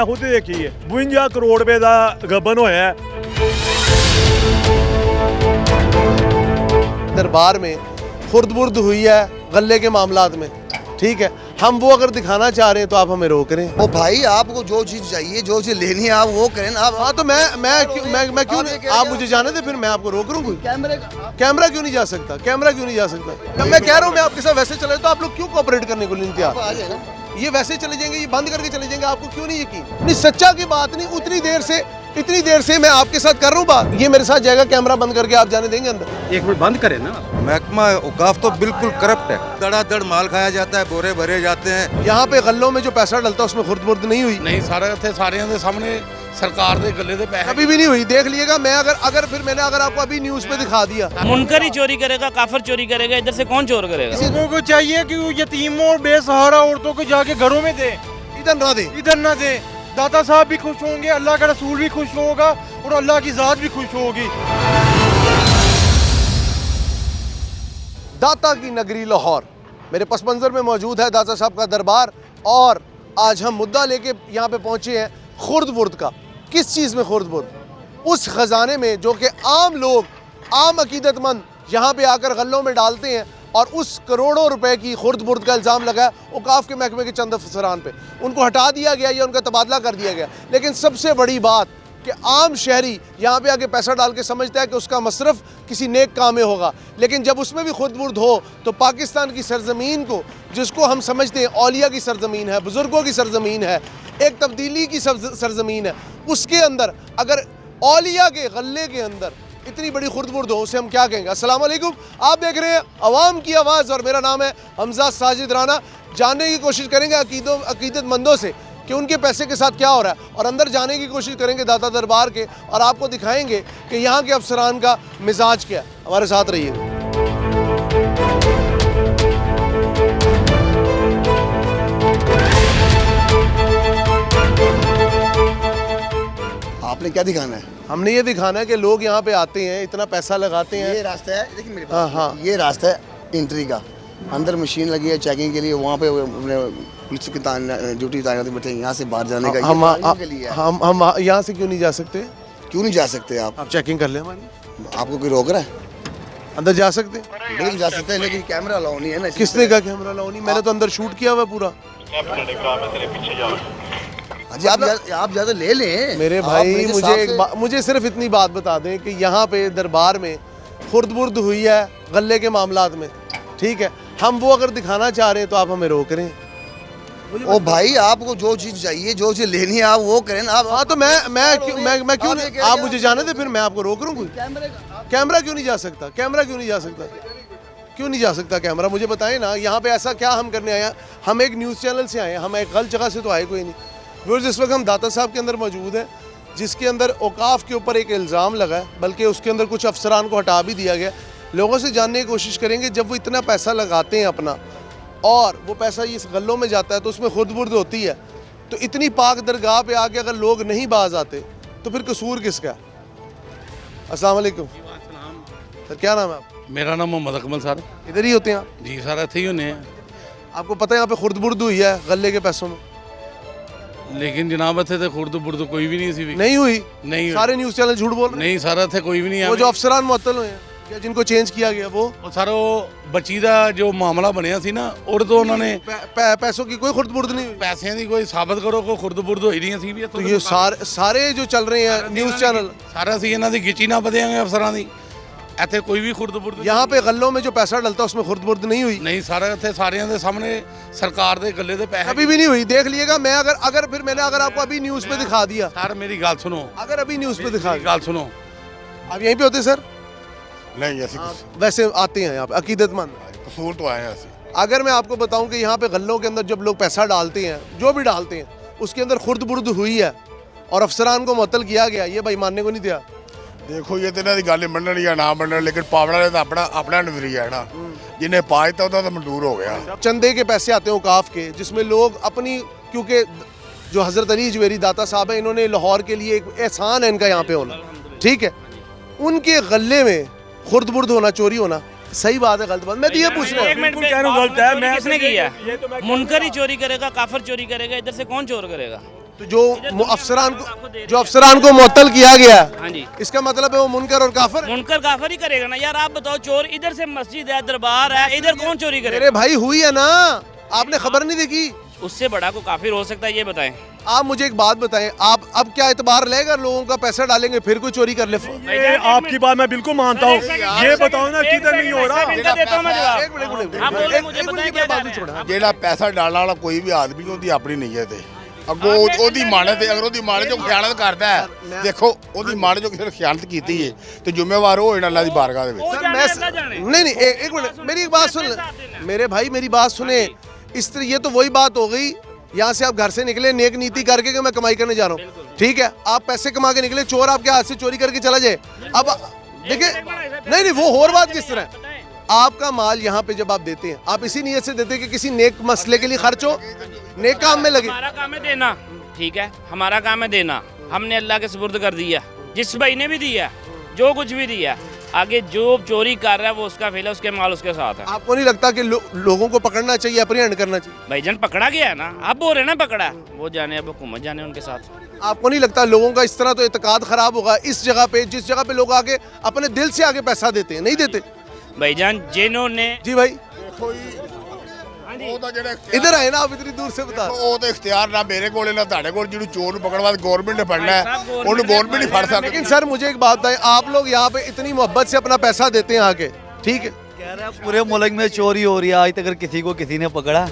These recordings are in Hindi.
मैं खुद देखी है 52 करोड़ रुपए का गबन होया है। दरबार में खुर्द-बुर्द हुई है गले के मामलात में, ठीक है। हम वो अगर दिखाना चाह रहे हैं तो आप हमें रोक रहे हैं। ओ भाई आपको जो चीज़ चाहिए, जो चीज़ लेनी है आप वो करें ना। हाँ तो मैं क्यों नहीं, आप मुझे जाने दे, फिर मैं आपको रोक रहा हूँ। कैमरा क्यों नहीं जा सकता, कैमरा क्यों नहीं जा सकता? जब मैं कह रहा हूँ मैं आपके साथ वैसे चले तो आप लोग क्यों कोऑपरेट करने को नहीं तैयार? ये वैसे चले जाएंगे, ये बंद करके चले जाएंगे, आपको क्यों नहीं यकीन? नहीं सच्चा की बात नहीं, इतनी देर से मैं आपके साथ कर रहा हूँ बात, ये मेरे साथ जाएगा, कैमरा बंद करके आप जाने देंगे अंदर? एक मिनट बंद करें ना। महकमा औकाफ तो बिल्कुल करप्ट है, धड़ाधड़ माल खाया जाता है, बोरे भरे जाते हैं। यहाँ पे गल्लों में जो पैसा डलता है उसमें खुर्द-बुर्द नहीं हुई, नहीं सारे थे सारिਆਂ ਦੇ सामने सरकार ਦੇ ਗੱਲੇ ਦੇ पैसे कभी भी नहीं हुई। देख लीजिएगा, मैं मैंने अगर आपको अभी न्यूज़ पे दिखा दिया, मुनकर ही चोरी करेगा, काफिर चोरी करेगा, इधर से कौन चोर करेगा? लोगों को चाहिए कि यतीमों और बेसहारा औरतों को जाके घरों में दे, इधर ना दे। दाता साहब भी खुश होंगे, अल्लाह का रसूल भी खुश होगा और अल्लाह की ज़ात भी खुश होगी। दाता की नगरी लाहौर, मेरे पस मंज़र में मौजूद है दाता साहब का दरबार, और आज हम मुद्दा लेके यहाँ पे पहुँचे हैं खुर्द-बुर्द का। किस चीज़ में खुर्द-बुर्द? उस ख़जाने में जो कि आम लोग, आम अकीदतमंद यहाँ पे आकर गल्लों में डालते हैं, और उस करोड़ों रुपए की खुर्द-बुर्द का इल्ज़ाम लगा है औकाफ के महकमे के चंद अफसरान पे। उनको हटा दिया गया या उनका तबादला कर दिया गया। लेकिन सबसे बड़ी बात कि आम शहरी यहाँ पे आके पैसा डाल के समझता है कि उसका मसरफ़ किसी नेक काम में होगा, लेकिन जब उसमें भी खुर्द-बुर्द हो तो पाकिस्तान की सरज़मीन को, जिसको हम समझते हैं औलिया की सरज़मीन है, बुज़ुर्गों की सरज़मीन है, एक तब्दीली की सरज़मीन है, उसके अंदर अगर औलिया के गले के अंदर इतनी बड़ी खुर्द-बुर्द हो, उसे हम क्या कहेंगे? अस्सलाम वालेकुम, आप देख रहे हैं अवाम की आवाज़ और मेरा नाम है हमजा साजिद राना। जानने की कोशिश करेंगे अकीदतमंदों से कि उनके पैसे के साथ क्या हो रहा है, और अंदर जाने की कोशिश करेंगे दाता दरबार के, और आपको दिखाएंगे कि यहाँ के अफसरान का मिजाज क्या है। हमारे साथ रहिए। आपने क्या दिखाना है? हमने ये दिखाना है कि लोग यहाँ पे आते हैं, इतना पैसा लगाते हैं। ये रास्ता है, देखिए मेरे हाँ, पास हाँ। ये रास्ता है एंट्री का। अंदर मशीन लगी है चेकिंग के लिए, वहाँ पे पुलिस की ड्यूटी तैनाती बैठे, यहाँ से बाहर जाने का हम के लिए है। हम यहाँ से क्यों नहीं जा सकते? क्यों नहीं जा सकते आप? चेकिंग कर लें हमारी। आपको कोई रोक रहा है? अंदर जा सकते हैं? बिल्कुल जा सकते हैं, लेकिन कैमरा अलाउ नहीं है ना। किसने कहा कैमरा लाओ नहीं? मैंने तो अंदर शूट किया हुआ है पूरा। जी आप ज़्यादा ले लें मेरे भाई, मुझे सिर्फ इतनी बात बता दें कि यहाँ पे दरबार में खुर्द-बुर्द हुई है गले के मामलात में, ठीक है। हम वो अगर दिखाना चाह रहे हैं तो आप हमें रोक रहे हैं। ओ भाई आपको जो चीज़ चाहिए, जो चीज़ लेनी है आप वो करें ना। हाँ तो मैं क्यों नहीं, आप मुझे जाने दे, फिर मैं आपको रोक रहा हूँ। कैमरा क्यों नहीं जा सकता? कैमरा क्यों नहीं जा सकता? क्यों नहीं जा सकता कैमरा? मुझे बताएं ना, यहाँ पे ऐसा क्या हम करने आए हैं? हम एक न्यूज़ चैनल से आए हैं, हम एक गलत जगह से तो आए कोई नहीं। व्यूअर्स, इस वक्त हम दाता साहब के अंदर मौजूद हैं, जिसके अंदर औकाफ के ऊपर एक इल्ज़ाम लगा है, बल्कि उसके अंदर कुछ अफसरान को हटा भी दिया गया। लोगों से जानने की कोशिश करेंगे, जब वो इतना पैसा लगाते हैं अपना, और वो पैसा इस गल्लों में जाता है तो उसमें खुर्द-बुर्द होती है, तो इतनी पाक दरगाह पे आके अगर लोग नहीं बाज आते तो फिर कसूर किसका? अस्सलाम वालेकुम सर, क्या नाम है आप? मेरा नाम मोहम्मद अकमल सर। इधर ही होते हैं आप? जी सर, इतने ही होने हैं। आपको पता है यहाँ पे खुर्द-बुर्द हुई है गले के पैसों में? लेकिन जनाब इतने तो खुर्द-बुर्द कोई भी नहीं सी। नहीं हुई? नहीं सारे न्यूज़ चैनल झूठ बोल रहे हैं। नहीं सर, इतने कोई भी नहीं है। वो जो अफसरान मुअत्तल हुए हैं या जिनको चेंज किया गया, वो सर बच्ची का जो मामला बनया सी ना, और तो उन्होंने पैसों की कोई खुर्द-बुर्द नहीं हुई। पैसों की कोई साबित करो को खुर्द-बुर्द होई नहीं सी भी। तो ये सारे जो चल रहे हैं न्यूज़ चैनल, सारा सी इन्हां दी गिची ना बदेंगे अफसरां दी। इतने कोई भी खुर्द-बुर्द यहाँ पे गल्लों में जो पैसा डलता है उसमें खुर्द-बुर्द नहीं हुई। नहीं सारे इतने सारिਆਂ ਦੇ सामने सरकार ਦੇ ਗੱਲੇ ਦੇ पैसे कभी भी नहीं हुई। देख लीजिएगा, मैं मैंने अगर आपको अभी न्यूज़ पे दिखा दिया। सर मेरी गल सुनो, अगर अभी न्यूज़ पे दिखा गल सुनो। आप यहीं पे होते सर? नहीं, ऐसी वैसे आते हैं यहाँ पे अकीदतमंद। कसूर तो आए ऐसे। अगर मैं आपको बताऊं कि यहाँ पे गल्लों के अंदर जब लोग पैसा डालते हैं, जो भी डालते हैं, उसके अंदर खुर्द-बुर्द हुई है और अफसरान को मुअत्तल किया गया, ये भाई मानने को नहीं दिया। देखो ये तो इन्हों की गल मनन या ना मनन, लेकिन पावड़ा ने तो अपना नजरिया है ना, जिन्हें पा दिता तो मंजूर हो गया। चंदे के पैसे आते हैं औकाफ के, जिसमें लोग अपनी, क्योंकि जो हज़रत अली जवेरी दाता साहब है, इन्होंने लाहौर के लिए एक एहसान है इनका यहाँ पे होना, ठीक है। उनके गले में खुर्द-बुर्द होना, चोरी होना, सही बात है गलत बात? मैं तो ये पूछ रहा हूँ। बिल्कुल कह रहा हूँ गलत है। मैं किसने किया? मुनकर ही चोरी करेगा, काफिर चोरी करेगा, इधर से कौन चोर करेगा? तो जो इधर दुनिया अफसरान आपको दे को रही जो है। अफसरान को मुअत्तल किया गया है, हाँ जी, इसका मतलब है वो मुनकर और काफिर है। मुनकर काफर ही करेगा ना यार। आप बताओ, चोर इधर से मस्जिद है, दरबार है, इधर कौन चोरी करेगा? मेरे भाई हुई है ना, आपने खबर नहीं देखी? उससे बड़ा को काफिर हो सकता है, ये बताएं। आप मुझे एक बात बताएं, आप अब क्या एतबार लेगा? लोगों का पैसा डालेंगे फिर कोई चोरी कर ले? ये आपकी बात मैं बिल्कुल मानता हूँ। ये बताओ ना किधर नहीं हो रहा। इनका देता हूं मैं जवाब। एक मिनट, एक मिनट, आप बोलो, एक मुझे मिनट, बताएं एक क्या मिनट, बात डालना है? छोड़ो। ਜਿਹੜਾ ਪੈਸਾ ਡਾਲਣ ਵਾਲਾ ਕੋਈ ਵੀ ਆਦਮੀ ਉਹਦੀ ਆਪਣੀ ਨੀਅਤ ਹੈ। ਅੱਗੋਂ ਉਹਦੀ ਮਾਨਤ ਹੈ, ਅਗਰ ਉਹਦੀ ਮਾਨਤ ਜੋ ਖਿਆਨਤ ਕਰਦਾ ਹੈ, ਦੇਖੋ ਉਹਦੀ ਮਾਨਤ ਜੋ ਕਿਸੇ ਨੇ ਖਿਆਨਤ ਕੀਤੀ ਹੈ ਤੇ ਜ਼ਿੰਮੇਵਾਰ ਉਹ ਹੋਣਾ ਅੱਲਾਹ ਦੀ ਬਾਰਗਾਹ ਦੇ ਵਿੱਚ। वो सर, जाने, मैं अल्लाह जाने। नहीं नहीं एक मिनट, मेरी एक बात सुन मेरे भाई, मेरी बात सुने। इस तरह ये तो वही बात हो गई, यहाँ से आप घर से निकले नेक नीति करके कि मैं कमाई करने जा रहा हूँ, ठीक है, आप पैसे कमा के निकले, चोर आपके हाथ से चोरी करके चला जाए। अब देखिए, नहीं नहीं, वो और बात किस तरह है? आपका माल यहाँ पे जब आप देते हैं, आप इसी नीयत से देते हैं कि किसी नेक मसले के लिए खर्च हो, नेक काम में लगे। हमारा काम है देना, ठीक है, हमारा काम है देना। हमने अल्लाह के सुपुर्द कर दिया, जिस भाई ने भी दिया, जो कुछ भी दिया, आगे जो चोरी कर रहा है वो उसका फेल है, उसके माल उसके साथ है। आपको नहीं लगता कि लोगों को पकड़ना चाहिए, अप्रीहेंड करना चाहिए? भाईजान पकड़ा गया है ना, अब बोल रहे ना पकड़ा, वो जाने, अब हुकूमत जाने उनके साथ। आपको नहीं लगता लोगों का इस तरह तो एतकाद खराब होगा इस जगह पे, जिस जगह पे लोग आके अपने दिल से आगे पैसा देते हैं? नहीं देते? भाईजान जिन्होंने जी भाई, ਦੇਖੋ ਜੀ ਉਹਦਾ ਜਿਹੜਾ इधर आए ना आप, इतनी दूर से बता। ਉਹ ਤਾਂ ਇਖਤਿਆਰ ਨਾ ਮੇਰੇ ਕੋਲ ਨਾ ਤੁਹਾਡੇ ਕੋਲ, ਜਿਹਨੂੰ ਚੋਰ ਨੂੰ ਪਕੜਨ ਵਾਸਤੇ ਗਵਰਨਮੈਂਟ ਨੇ ਫੜਨਾ ਹੈ ਉਹਨੂੰ ਗਵਰਨਮੈਂਟ ਹੀ ਫੜ ਸਕਦੀ। लेकिन सर मुझे एक बात बताएं, आप लोग यहाँ पे इतनी मोहब्बत से अपना पैसा देते हैं आके, ठीक है, कह रहा है पूरे मुल्क में चोरी हो रही है, आज तक अगर किसी को किसी ने पकड़ा?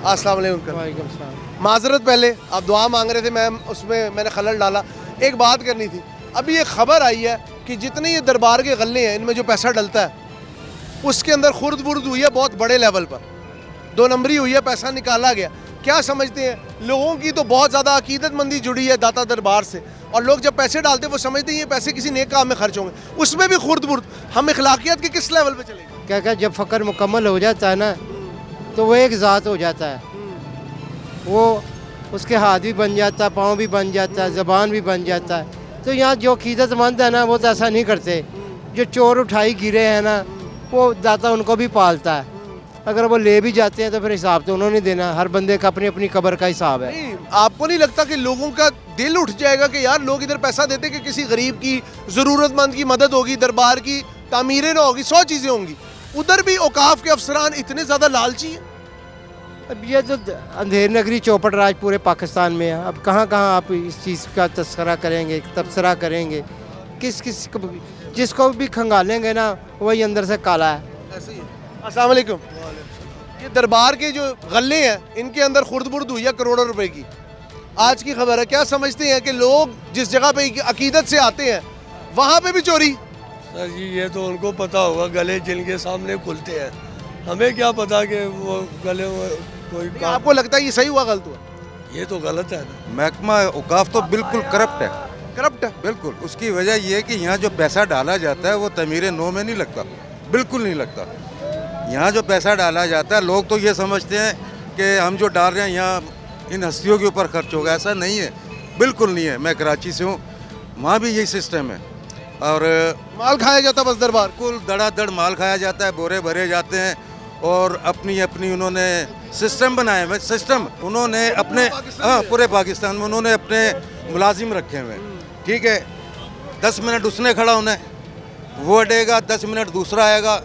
अस्सलाम वालेकुम। माजरत, पहले आप दुआ मांग रहे थे, मैं उसमें मैंने खलल डाला। एक बात करनी थी, अभी ये खबर आई है कि जितने ये दरबार के गले हैं, इनमें जो पैसा डलता है उसके अंदर खुर्द बुर्द हुई है बहुत बड़े लेवल पर, 2 नंबरी हुई है, पैसा निकाला गया। क्या समझते हैं? लोगों की तो बहुत ज़्यादा अकीदतमंदी जुड़ी है दाता दरबार से, और लोग जब पैसे डालते हैं वो समझते हैं ये पैसे किसी नेक काम में खर्च होंगे, उसमें भी खुर्द बुर्द। हम इखलाकियत के किस लेवल पे चलेंगे? क्या क्या जब फ़क्र मुकम्मल हो जाता है ना, तो वो एक ज़ात हो जाता है, वो उसके हाथ भी बन जाता है, पाँव भी बन जाता है, ज़बान भी बन जाता है। तो यहाँ जो अकीदतमंद है ना, वो तो ऐसा नहीं करते। जो चोर उठाई गिरे हैं ना, वो दाता उनको भी पालता है। अगर वो ले भी जाते हैं तो फिर हिसाब तो उन्होंने देना, हर बंदे का अपनी अपनी कब्र का हिसाब है। नहीं, आपको नहीं लगता कि लोगों का दिल उठ जाएगा कि यार लोग इधर पैसा देते कि किसी गरीब की, ज़रूरतमंद की मदद होगी, दरबार की तामीरें ना होगी, 100 चीज़ें होंगी, उधर भी औकाफ के अफसरान इतने ज़्यादा लालची हैं? अब ये तो अंधेर नगरी चौपट राज पूरे पाकिस्तान में है। अब कहाँ कहाँ आप इस चीज़ का तस्करा करेंगे, तबसरा करेंगे? किस किस को जिसको भी खंगालेंगे ना, वही अंदर से काला है। ऐसे ही है। अस्सलाम वालेकुम। ये दरबार के जो गले हैं, इनके अंदर खुर्द बुर्द हुई है करोड़ों रुपए की, आज की खबर है। क्या समझते हैं कि लोग जिस जगह पे अकीदत से आते हैं वहाँ पे भी चोरी? सर जी ये तो उनको पता होगा, गले जिनके सामने खुलते हैं, हमें क्या पता कि वो गले में कोई काम। आपको लगता है ये सही हुआ, गलत हुआ? ये तो गलत है ना। महकमा औकाफ तो बिल्कुल करप्ट है, करप्ट है बिल्कुल। उसकी वजह ये है कि यहाँ जो पैसा डाला जाता है वो तमीर नो में नहीं लगता, बिल्कुल नहीं लगता। यहाँ जो पैसा डाला जाता है, लोग तो ये समझते हैं कि हम जो डाल रहे हैं यहाँ इन हस्तियों के ऊपर खर्च होगा, ऐसा नहीं है, बिल्कुल नहीं है। मैं कराची से हूँ, वहाँ भी यही सिस्टम है, और माल खाया जाता बस दरबार। बिल्कुल धड़ाधड़ माल खाया जाता है, बोरे भरे जाते हैं, और अपनी अपनी उन्होंने सिस्टम बनाए हुए, सिस्टम उन्होंने अपने, हाँ पूरे पाकिस्तान में उन्होंने अपने मुलाजिम रखे हुए हैं, ठीक है। 10 मिनट उसने खड़ा होना है, वो हटेगा, 10 मिनट दूसरा आएगा,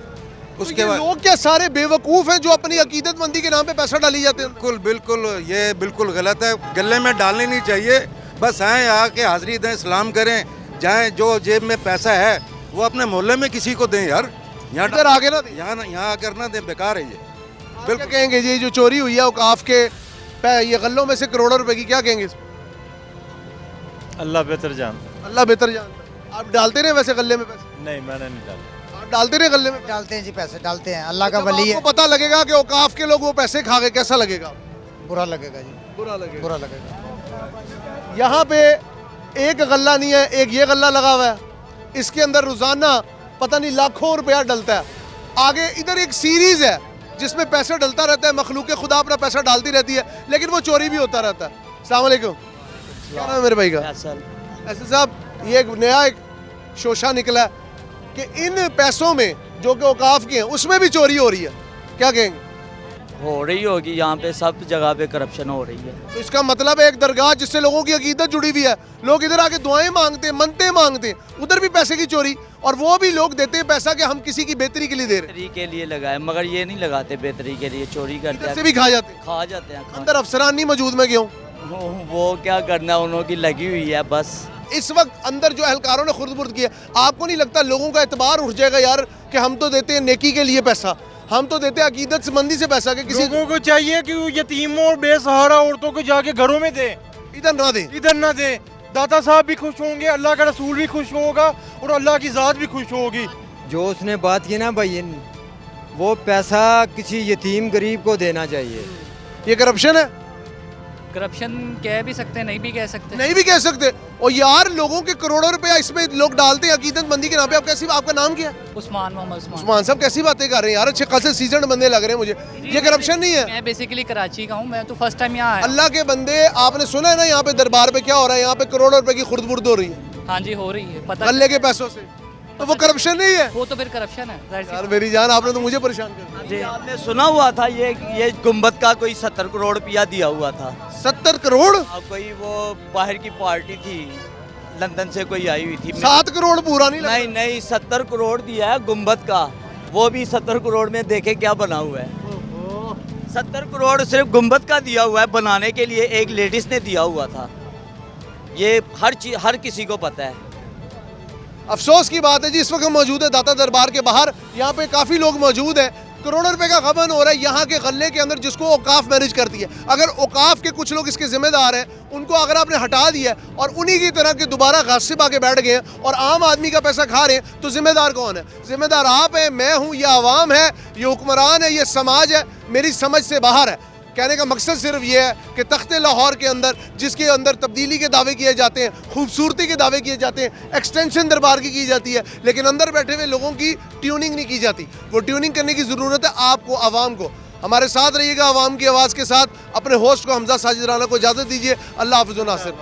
उसके तो बाद। लोग क्या सारे बेवकूफ़ हैं जो अपनी अकीदतमंदी के नाम पे पैसा डाली जाते हैं? बिल्कुल बिल्कुल, ये बिल्कुल गलत है, गले में डालनी नहीं चाहिए। बस आएँ, आके हाज़िरी दें, सलाम करें, जाएँ, जो जेब में पैसा है वो अपने मोहल्ले में किसी को दें यार, यहाँ इधर आगे ना दें। यहाँ आकर ना दें, बेकार है ये। बिल्कुल कहेंगे जी जो चोरी हुई है औकाफ के ये गल्लों में से करोड़ों रुपए की, क्या कहेंगे? अल्लाह बेहतर जान। अल्लाह बेहतर जानता है। आप डालते रहे वैसे गले में पैसे? नहीं, मैंने नहीं डाला। आप डालते रहे गले में? डालते हैं जी, पैसे डालते हैं, अल्लाह का जब वली है। आपको पता लगेगा कि औकाफ के लोग वो पैसे खा गए, कैसा लगेगा? बुरा लगेगा जी, बुरा लगेगा। बुरा लगेगा। यहाँ पे एक गल्ला नहीं है, एक ये गल्ला लगा हुआ है, इसके अंदर रोजाना पता नहीं लाखों रुपया डलता है। आगे इधर एक सीरीज है जिसमें पैसा डलता रहता है, मखलूक खुदा अपना पैसा डालती रहती है, लेकिन वो चोरी भी होता रहता है। अस्सलाम वालेकुम, क्या नाम है मेरे भाई का? ऐसे साहब, ये एक नया एक शोशा निकला है कि इन पैसों में जो कि औकाफ के हैं, उसमें भी चोरी हो रही है, क्या कहेंगे? हो रही होगी, यहाँ पे सब जगह पे करप्शन हो रही है। तो इसका मतलब है एक दरगाह जिससे लोगों की अकीदत जुड़ी हुई है, लोग इधर आके दुआएं मांगते हैं, मन्नतें मांगते हैं, उधर भी पैसे की चोरी, और वो भी लोग देते हैं पैसा कि हम किसी की बेहतरी के लिए दे रहे हैं। बेहतरी के लिए लगाए, मगर ये नहीं लगाते बेहतरी के लिए, चोरी करते इधर से हैं, भी खा जाते हैं। खा जाते हैं। अंदर अफसरान नहीं मौजूद, मैं क्यों? वो क्या करना, उन्हों की लगी हुई है बस। इस वक्त अंदर जो एहलकारों ने खुर्द-बुर्द किया, आपको नहीं लगता लोगों का एतबार उठ जाएगा यार कि हम तो देते हैं नेकी के लिए पैसा, हम तो देते हैं अकीदत से मंदी से पैसा, कि किसी लोगों को चाहिए कि वो यतीमों और बेसहारा औरतों को जाके घरों में दे, इधर ना दे। इधर ना दे। दाता साहब भी खुश होंगे, अल्लाह का रसूल भी खुश होगा और अल्लाह की ज़ात भी खुश होगी। जो उसने बात की ना भाई, वो पैसा किसी यतीम गरीब को देना चाहिए। ये करप्शन है? करप्शन कह भी सकते हैं, नहीं भी कह सकते। नहीं भी कह सकते। और यार लोगों के करोड़ों रुपया इसमें लोग डालते हैं अकीदत मंदी के नाम पे। आप कैसी, आपका नाम क्या है? उस्मान मोहम्मद उस्मान। उस्मान साहब कैसी बातें कर रहे हैं यार, अच्छे खासे सीजन बंदे लग रहे हैं मुझे। ये करप्शन नहीं है? मैं बेसिकली कराची का हूँ, मैं तो फर्स्ट टाइम यहाँ आया। अल्लाह के बंदे, आपने सुना है ना यहाँ पे दरबार पे क्या हो रहा है? यहाँ पे करोड़ों रुपए की खुर्द-बुर्द हो रही है। हाँ जी, हो रही है, पता गल्ले के पैसों से। तो वो करप्शन नहीं है? वो तो फिर करप्शन है जाहिर सी यार मेरी जान, आपने तो मुझे परेशान कर दिया। आपने सुना हुआ था ये गुम्बद का कोई 70 करोड़ रुपया दिया हुआ था। 70 करोड़? कोई वो बाहर की पार्टी थी, लंदन से कोई आई हुई थी। 7 करोड़ पूरा नहीं लगा? नहीं 70 करोड़ दिया है गुम्बद का, वो भी 70 करोड़ में देखे क्या बना हुआ है। 70 करोड़ सिर्फ गुम्बद का दिया हुआ है, बनाने के लिए एक लेडीज ने दिया हुआ था। ये हर किसी को पता है। अफसोस की बात है जी, इस वक्त हम मौजूद है दाता दरबार के बाहर। यहाँ पे काफ़ी लोग मौजूद हैं। करोड़ों रुपए का गबन हो रहा है यहाँ के गले के अंदर, जिसको औकाफ मैनेज करती है। अगर औकाफ के कुछ लोग इसके जिम्मेदार हैं, उनको अगर आपने हटा दिया और उन्हीं की तरह के दोबारा गासिब आके बैठ गए हैं और आम आदमी का पैसा खा रहे हैं, तो जिम्मेदार कौन है? जिम्मेदार आप हैं, मैं हूँ, ये आवाम है, ये हुक्मरान है, ये समाज है। मेरी समझ से बाहर है। कहने का मकसद सिर्फ ये है कि तख्ते लाहौर के अंदर, जिसके अंदर तब्दीली के दावे किए जाते हैं, खूबसूरती के दावे किए जाते हैं, एक्सटेंशन दरबार की जाती है, लेकिन अंदर बैठे हुए लोगों की ट्यूनिंग नहीं की जाती। वो ट्यूनिंग करने की ज़रूरत है आपको, आवाम को। हमारे साथ रहिएगा आवाम की आवाज़ के साथ। अपने होस्ट को हमजा साजिद राना को इजाज़त दीजिए। अल्लाह हाफ़िज़ व नासिर।